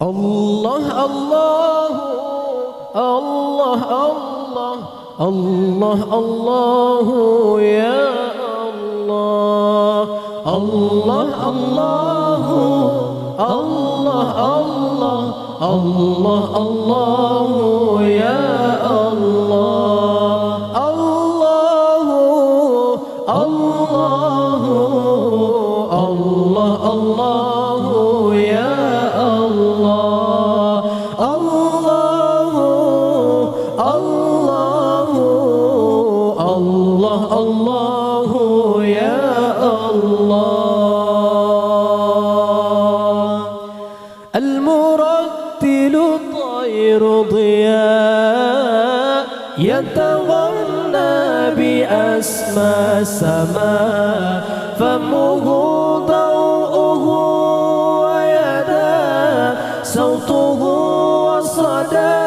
الله الله الله الله الله الله يا الله الله الله الله الله الله الله يا الله الله الله الله الله يا الله الله الله الله الله يا الله المرتل طير ضياء يتغنى بأسمى السماء فمه ضوءه ويدا صوته وصدى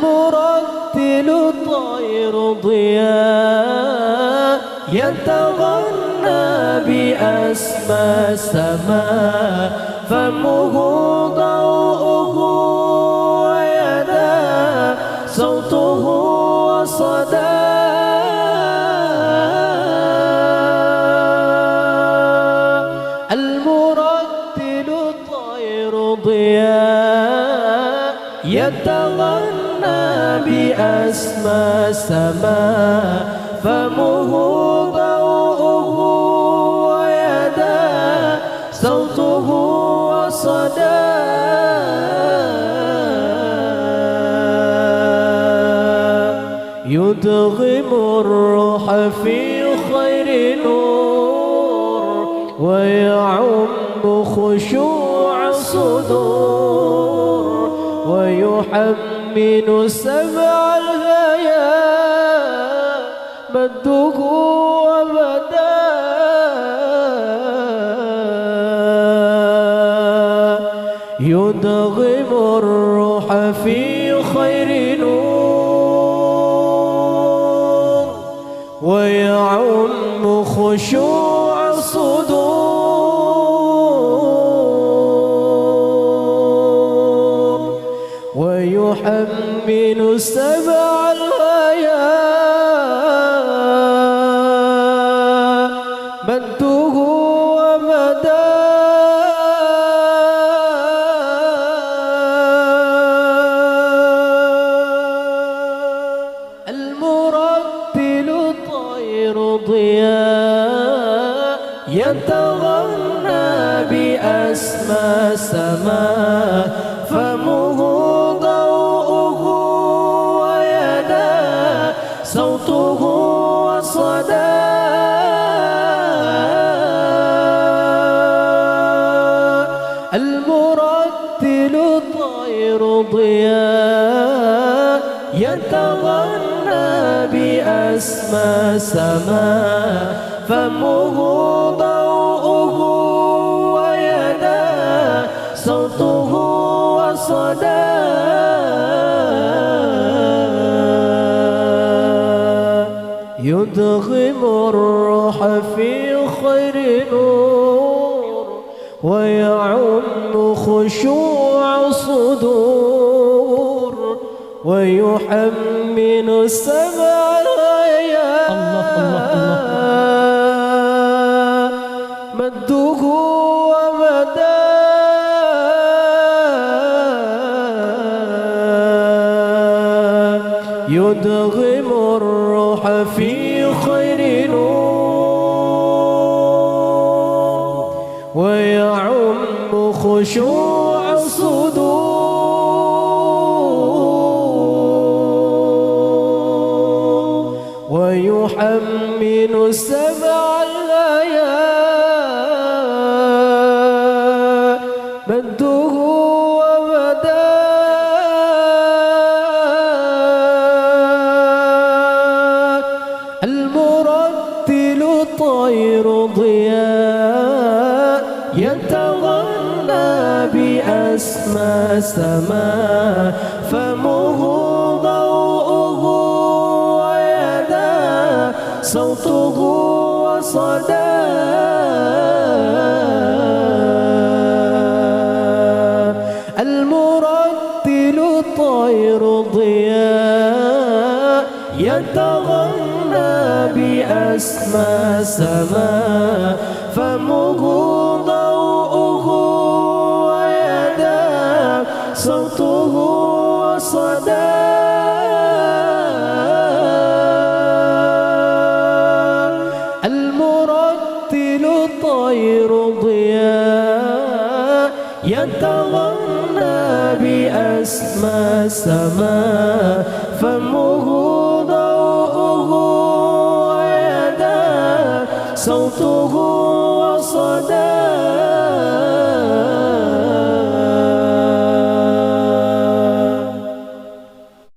المرتل طير ضياء يتغنى بأسمى السماء فمه ضوءه ويدا صوته وصدى المرتل طير ضياء يتغنى بأسمى السماء فمه ضوءه ويدا صوته وصدى يدغم الروح في خير نور ويعم خشوع الصدور ويحمل سبع الهيا مده وبدا يدغم الروح في خير نور ويعم خشوع الصدور ويحمل سبع الهيا مده ومدى المرتل طير ضياء يتغنى بأسمى السماء فمه ضوءه ويدا صوته وصدى المرتل طير ضياء يتغنى بأسمى السماء فمه ضوءه ويدا صوته وصدى يدغم الروح في خير نور ويعم خشوع الصدور ويحمل السمع الهيا مده ومدى يدغم الروح في خير نور ويعم خشوع الصدور ويحمل سبع الهيا مده ومدى المرتل طير ضياء يتغنى بأسمى السماء فمه ضوءه ويدا صوته وصدى المرتل طير ضياء يتغنى بأسمى سماء فمه ضوءه ويدا صوته وصدى المرتل طير ضياء يتغنى بأسمى سماء فمه ضوءه ويدا صوته وصدى